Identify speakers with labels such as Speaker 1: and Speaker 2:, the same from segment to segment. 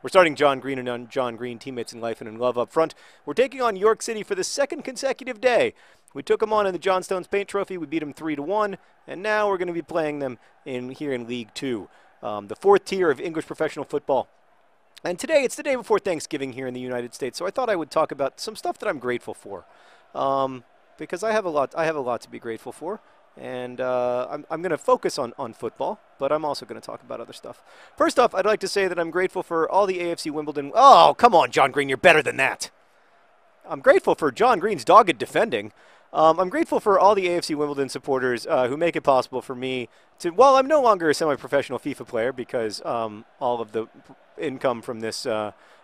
Speaker 1: We're starting John Green and on John Green, teammates in life and in love up front. We're taking on York City for the second consecutive day. We took them on in the John Stones Paint Trophy. We beat them 3-1, and now we're going to be playing them here in League Two, the fourth tier of English professional football. And today, it's the day before Thanksgiving here in the United States, so I thought I would talk about some stuff that I'm grateful for, because I have a lot to be grateful for. And I'm going to focus on football, but I'm also going to talk about other stuff. First off, I'd like to say that I'm grateful for all the AFC Wimbledon. Oh, come on, John Green, you're better than that. I'm grateful for John Green's dogged defending. I'm grateful for all the AFC Wimbledon supporters who make it possible for me to, well, I'm no longer a semi-professional FIFA player because all of the income from this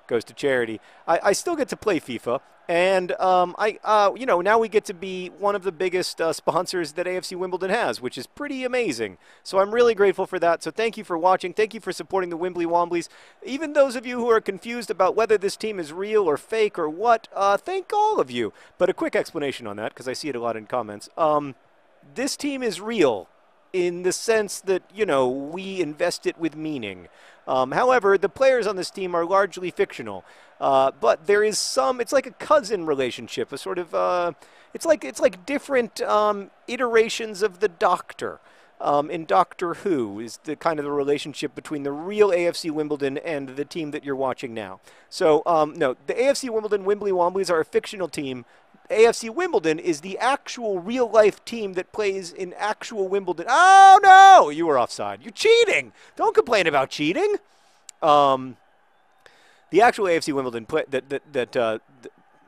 Speaker 1: goes to charity. I still get to play FIFA. And now we get to be one of the biggest sponsors that AFC Wimbledon has, which is pretty amazing. So I'm really grateful for that. So thank you for watching. Thank you for supporting the Wimbly Womblys. Even those of you who are confused about whether this team is real or fake or what, thank all of you. But a quick explanation on that, because I see it a lot in comments. This team is real in the sense that, we invest it with meaning. However, the players on this team are largely fictional. But there is some, it's like a cousin relationship, a sort of, it's like different iterations of the Doctor. In Doctor Who is the kind of the relationship between the real AFC Wimbledon and the team that you're watching now. So, no, the AFC Wimbledon Wimbly Womblys are a fictional team. AFC Wimbledon is the actual real-life team that plays in actual Wimbledon. Oh, no! You were offside. You're cheating! Don't complain about cheating! The actual AFC Wimbledon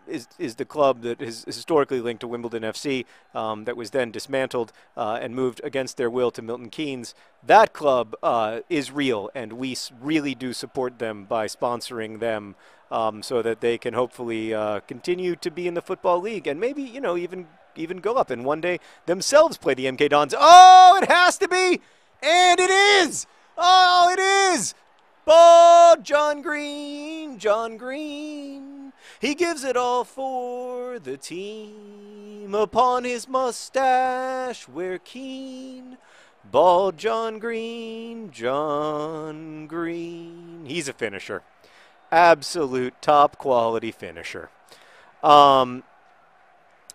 Speaker 1: is the club that is historically linked to Wimbledon FC that was then dismantled and moved against their will to Milton Keynes. That club is real, and we really do support them by sponsoring them so that they can hopefully continue to be in the Football League and maybe, even go up and one day themselves play the MK Dons. Oh, it has to be! And it is! Oh, it is! Ball, John Green, John Green. He gives it all for the team. Upon his mustache we're keen. Ball, John Green, John Green. He's a finisher. Absolute top quality finisher. I'm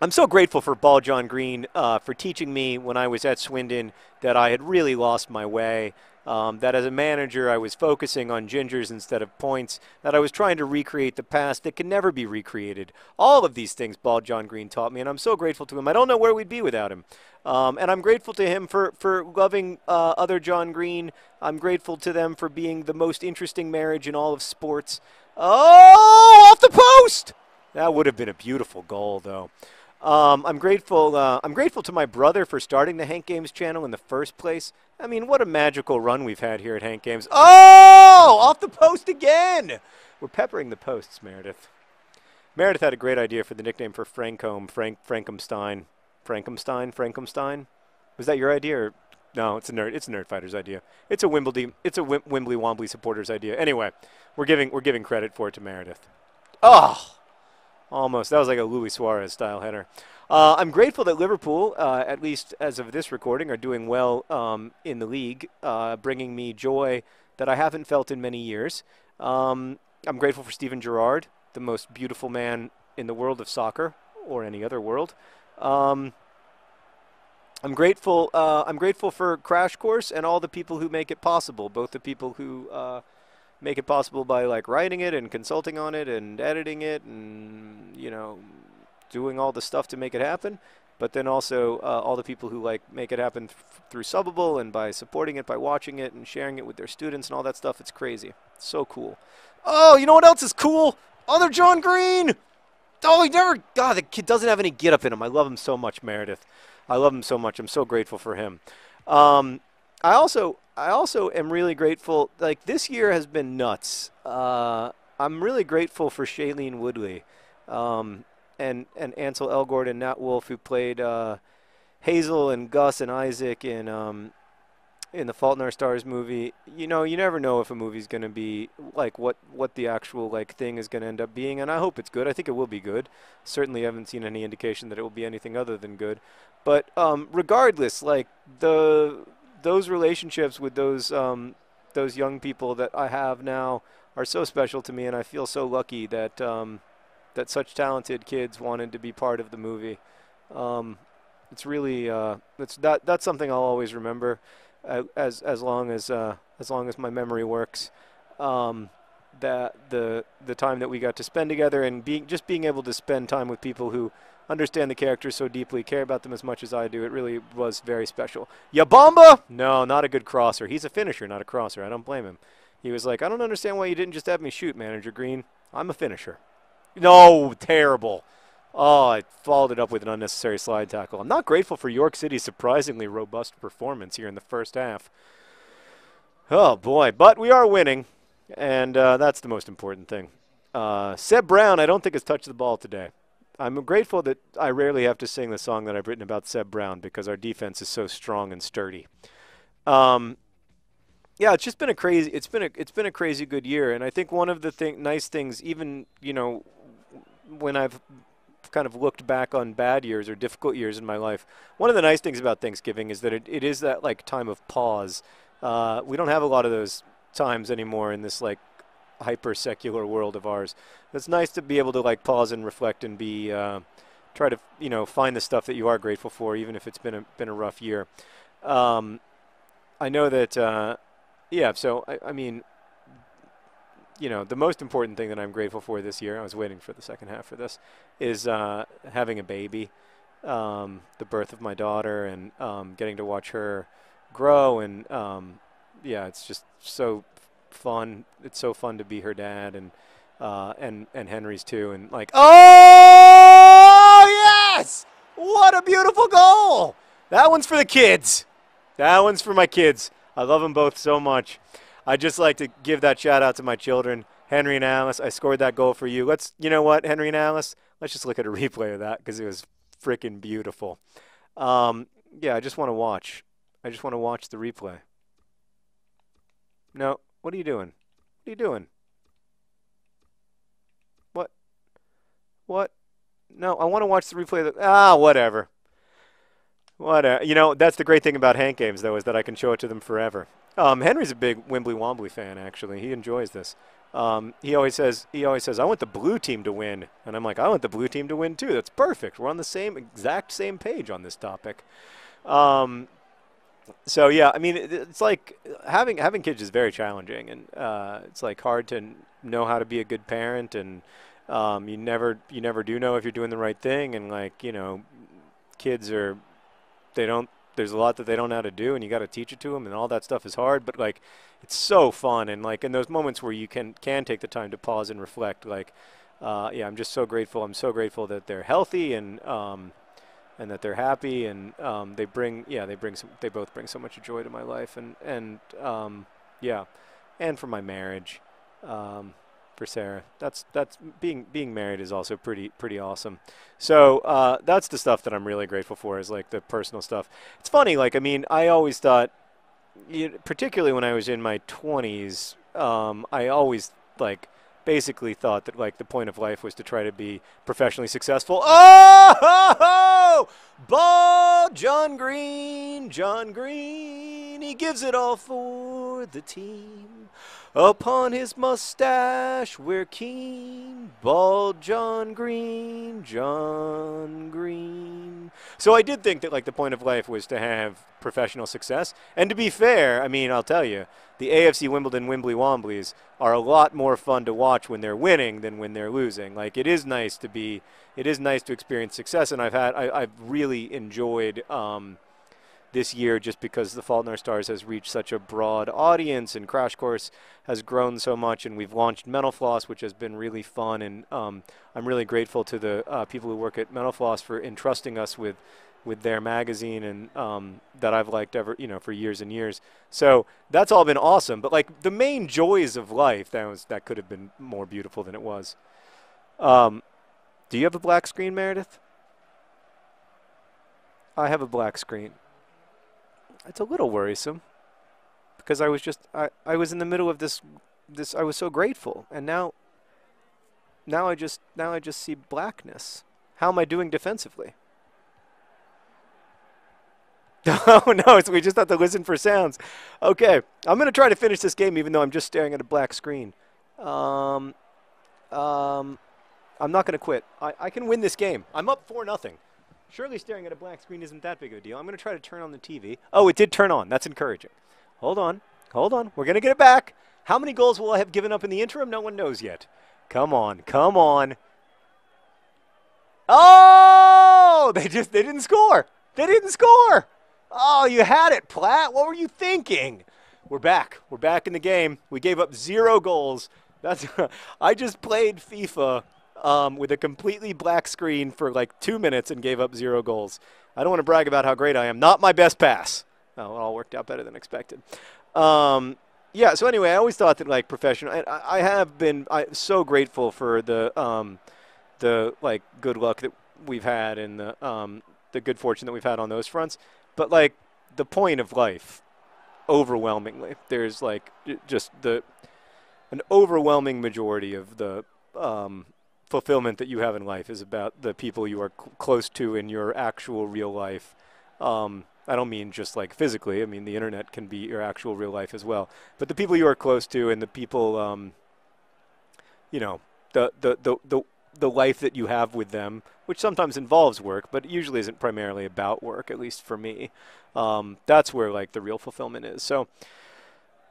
Speaker 1: so grateful for Ball John Green for teaching me when I was at Swindon that I had really lost my way. That as a manager I was focusing on gingers instead of points, that I was trying to recreate the past that can never be recreated. All of these things Ball John Green taught me, and I'm so grateful to him. I don't know where we'd be without him. And I'm grateful to him for loving other John Green. I'm grateful to them for being the most interesting marriage in all of sports. Oh, off the post! That would have been a beautiful goal, though. I'm grateful to my brother for starting the hankgames channel in the first place. I mean, what a magical run we've had here at hankgames. Oh, off the post again. We're peppering the posts, Meredith. Meredith had a great idea for the nickname for Francombe, Frankenstein. Frankenstein? Was that your idea? Or? No, it's a Nerd Fighter's idea. It's a Wimbly Wombly supporter's idea. Anyway, we're giving credit for it to Meredith. Oh. Almost. That was like a Luis Suarez style header. I'm grateful that Liverpool, at least as of this recording, are doing well in the league, bringing me joy that I haven't felt in many years. I'm grateful for Steven Gerrard, the most beautiful man in the world of soccer or any other world. I'm grateful for Crash Course and all the people who make it possible, both the people who make it possible by writing it and consulting on it and editing it and doing all the stuff to make it happen, but then also all the people who make it happen through Subbable and by supporting it, by watching it and sharing it with their students and all that stuff. It's crazy. It's so cool. Oh, you know what else is cool? Other John Green. Oh, God, the kid doesn't have any get up in him. I love him so much, Meredith. I love him so much. I'm so grateful for him. I also am really grateful. This year has been nuts. I'm really grateful for Shailene Woodley and Ansel Elgort and Nat Wolff, who played Hazel and Gus and Isaac in The Fault in Our Stars movie. You never know if a movie's going to be what the actual thing is going to end up being, and I hope it's good. I think it will be good. Certainly haven't seen any indication that it will be anything other than good. But regardless, those relationships with those young people that I have now are so special to me, and I feel so lucky that that such talented kids wanted to be part of the movie. Um, it's really that's something I'll always remember, as long as my memory works. Um, that the time that we got to spend together, and being able to spend time with people who understand the characters so deeply, care about them as much as I do, it really was very special. Yabamba? No, not a good crosser. He's a finisher, not a crosser. I don't blame him. He was like, I don't understand why you didn't just have me shoot, Manager Green. I'm a finisher. No, terrible. Oh, I followed it up with an unnecessary slide tackle. I'm not grateful for York City's surprisingly robust performance here in the first half. Oh, boy. But we are winning, and that's the most important thing. Seb Brown, I don't think, has touched the ball today. I'm grateful that I rarely have to sing the song that I've written about Seb Brown because our defense is so strong and sturdy. Yeah, it's just been a crazy. It's been a crazy good year, and I think one of the nice things, even when I've kind of looked back on bad years or difficult years in my life, one of the nice things about Thanksgiving is that it is that like time of pause. We don't have a lot of those times anymore in this like hyper secular world of ours. It's nice to be able to like pause and reflect and be try to find the stuff that you are grateful for, even if it's been a rough year. I know that yeah. So I mean, the most important thing that I'm grateful for this year, I was waiting for the second half for this, is having a baby, the birth of my daughter, and getting to watch her grow. And yeah, it's just so fun. It's so fun to be her dad, and Henry's too. And like, oh yes, what a beautiful goal! That one's for the kids. That one's for my kids. I love them both so much. I'd just like to give that shout out to my children, Henry and Alice. I scored that goal for you. You know what, Henry and Alice? Let's just look at a replay of that because it was freaking beautiful. Yeah, I just want to watch. I just want to watch the replay. No, what are you doing? What are you doing? What? What? No, I want to watch the replay of the... whatever. Whatever. That's the great thing about hankgames, though, is that I can show it to them forever. Henry's a big Wimbly Wombly fan, actually. He enjoys this. He always says, I want the blue team to win. And I'm like, I want the blue team to win, too. That's perfect. We're on the exact same page on this topic. So, yeah, I mean, it's like having kids is very challenging. And it's, like, hard to know how to be a good parent. And you never do know if you're doing the right thing. And, like, kids are... there's a lot that they don't know how to do, and you got to teach it to them, and all that stuff is hard, but like it's so fun. And like in those moments where you can take the time to pause and reflect, like yeah, I'm just so grateful. I'm so grateful that they're healthy and that they're happy, and they both bring so much joy to my life, and yeah, and for my marriage. For Sarah, that's being married is also pretty awesome. So that's the stuff that I'm really grateful for, is like the personal stuff. It's funny, like I mean, I always thought, particularly when I was in my 20s, I always like basically thought that like the point of life was to try to be professionally successful. Oh, ball, John Green, he gives it all for the team. Upon his mustache we're keen, bald John Green. So I did think that like the point of life was to have professional success. And to be fair, I mean, I'll tell you, the AFC Wimbly Womblys are a lot more fun to watch when they're winning than when they're losing. Like it is nice to experience success, and I've really enjoyed this year, just because The Fault in Our Stars has reached such a broad audience, and Crash Course has grown so much, and we've launched Mental Floss, which has been really fun. And I'm really grateful to the people who work at Mental Floss for entrusting us with their magazine, and that I've liked for years and years. So that's all been awesome. But like the main joys of life, that could have been more beautiful than it was. Do you have a black screen, Meredith? I have a black screen. It's a little worrisome, because I was in the middle of this I was so grateful, and now I just see blackness. How am I doing defensively? Oh no, we just have to listen for sounds. Okay, I'm going to try to finish this game even though I'm just staring at a black screen. Um, I'm not going to quit. I can win this game. I'm up 4-0. Surely staring at a black screen isn't that big of a deal. I'm going to try to turn on the TV. Oh, it did turn on. That's encouraging. Hold on. Hold on. We're going to get it back. How many goals will I have given up in the interim? No one knows yet. Come on. Come on. Oh! They didn't score. They didn't score. Oh, you had it, Platt. What were you thinking? We're back. We're back in the game. We gave up 0 goals. That's I just played FIFA with a completely black screen for like 2 minutes and gave up 0 goals. I don't want to brag about how great I am. Not my best pass. Oh, it all worked out better than expected. Yeah, so anyway, I always thought that like professional, I have been so grateful for the like good luck that we've had and the good fortune that we've had on those fronts. But like the point of life, overwhelmingly, there's like just an overwhelming majority of the fulfillment that you have in life is about the people you are close to in your actual real life. I don't mean just like physically. I mean the internet can be your actual real life as well. But the people you are close to and the people, you know, the life that you have with them, which sometimes involves work, but usually isn't primarily about work, at least for me. That's where like the real fulfillment is. So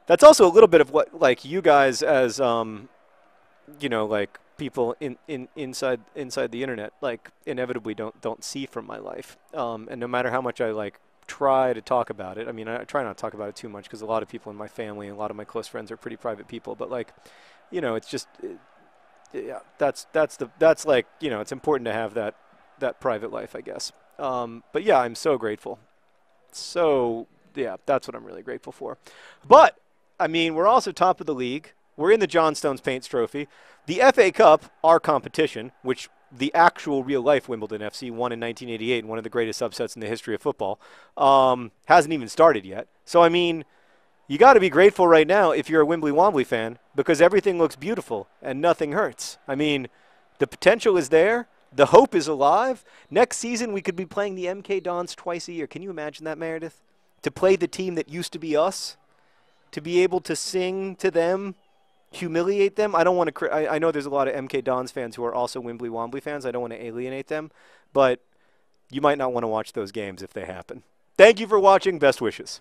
Speaker 1: that's also a little bit of what like you guys as you know, like people inside the internet like inevitably don't see from my life. And no matter how much I like try to talk about it, I mean I try not to talk about it too much because a lot of people in my family and a lot of my close friends are pretty private people, but like, you know, it's just yeah, that's like, you know, it's important to have that private life, I guess. But yeah, I'm so grateful. So yeah, that's what I'm really grateful for. But I mean, we're also top of the league. We're in the John Stones Paints Trophy. The FA Cup, our competition, which the actual real-life Wimbledon FC won in 1988, one of the greatest upsets in the history of football, hasn't even started yet. So, I mean, you got to be grateful right now if you're a Wimbly Wombly fan because everything looks beautiful and nothing hurts. I mean, the potential is there. The hope is alive. Next season, we could be playing the MK Dons twice a year. Can you imagine that, Meredith? To play the team that used to be us? To be able to sing to them? Humiliate them? I don't want to. I know there's a lot of MK Dons fans who are also Wimbly Wombly fans. I don't want to alienate them, but you might not want to watch those games if they happen. Thank you for watching. Best wishes.